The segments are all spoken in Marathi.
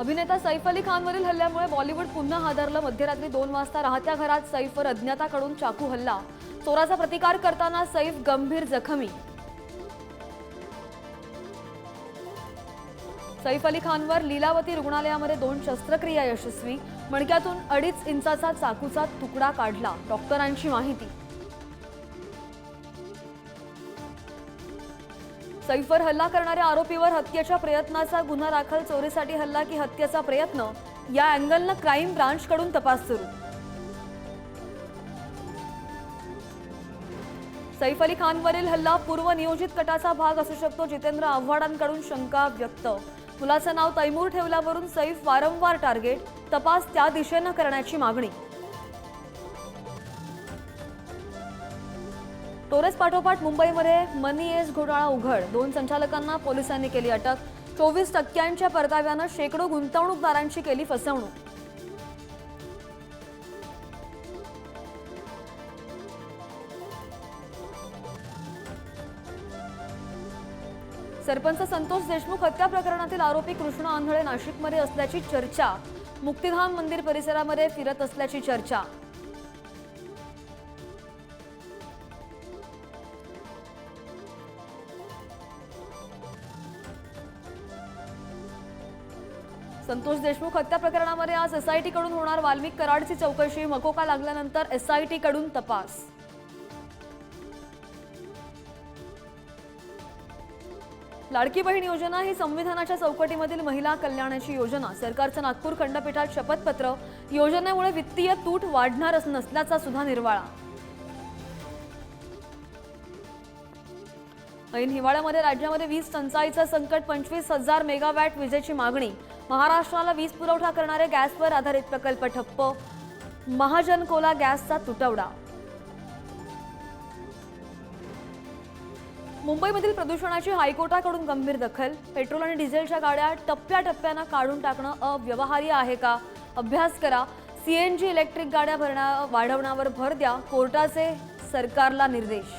अभिनेता सैफ अली खानवरील हल्ल्यामुळे बॉलिवूड पुन्हा हादरलं। मध्यरात्री 2 वाजता राहत्या घरात सैफवर अज्ञाताकडून चाकू हल्ला। चोराचा प्रतिकार करताना सैफ गंभीर जखमी। सैफ अली खानवर लीलावती रुग्णालयामध्ये 2 शस्त्रक्रिया यशस्वी। मणक्यातून 2.5 इंचाचा चाकूचा तुकडा काढला। डॉक्टरांची माहिती। सैफवर हल्ला करणाऱ्या आरोपीवर हत्येच्या प्रयत्नाचा गुन्हा दाखल। चोरीसाठी हल्ला की हत्येचा प्रयत्न या अँगलनं क्राईम ब्रांचकडून तपास सुरू। सैफ अली खानवरील हल्ला पूर्वनियोजित कटाचा भाग असू शकतो। जितेंद्र आव्हाडांकडून शंका व्यक्त। मुलाचं नाव तैमूर ठेवल्यावरून सैफ वारंवार टार्गेट। तपास त्या दिशेनं करण्याची मागणी। टोरेस पाठोपाठ मुंबईमध्ये मनी एस घोटाळा उघड। 2 संचालकांना पोलिसांनी केली अटक। 24% परताव्यानं शेकडो गुंतवणूकदारांची केली फसवणूक। सरपंच संतोष देशमुख हत्या प्रकरणातील आरोपी कृष्ण आंधळे नाशिकमध्ये असल्याची चर्चा। मुक्तिधाम मंदिर परिसरामध्ये फिरत असल्याची चर्चा। संतोष देशमुख हत्या प्रकरणामध्ये आज एसआयटी कडून होणार वाल्मिक कराडची चौकशी। मकोका लागल्यानंतर एसआयटी कडून तपास। लाडकी बहीण योजना ही संविधानाच्या चौकटीमधील महिला कल्याणाची योजना। सरकारचं नागपूर खंडपीठात शपथपत्र। योजनेमुळे वित्तीय तूट वाढणार नसल्याचा सुद्धा निर्वाळा। ऐन हिवाळ्यामध्ये राज्यामध्ये वीज टंचाईचं संकट। 25,000 मेगावॅट विजेची मागणी। महाराष्ट्राला वीज पुरवठा करणारे गॅसवर आधारित प्रकल्प ठप्प। महाजन कोला गॅसचा तुटवडा। मुंबईमधील प्रदूषणाची हायकोर्टाकडून गंभीर दखल। पेट्रोल आणि डिझेलच्या गाड्या टप्प्याटप्प्यानं काढून टाकणं अव्यवहार्य आहे का? अभ्यास करा। सीएनजी इलेक्ट्रिक गाड्या वाढवण्यावर भर द्या। कोर्टाचे सरकारला निर्देश।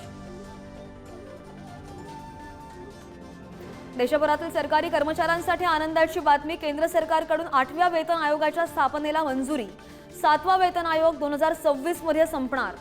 देशभरातील सरकारी कर्मचाऱ्यांसाठी आनंदाची बातमी। केंद्र सरकारकडून 8व्या वेतन आयोगाच्या स्थापनेला मंजुरी। 7वा वेतन आयोग 2026 मध्ये संपणार।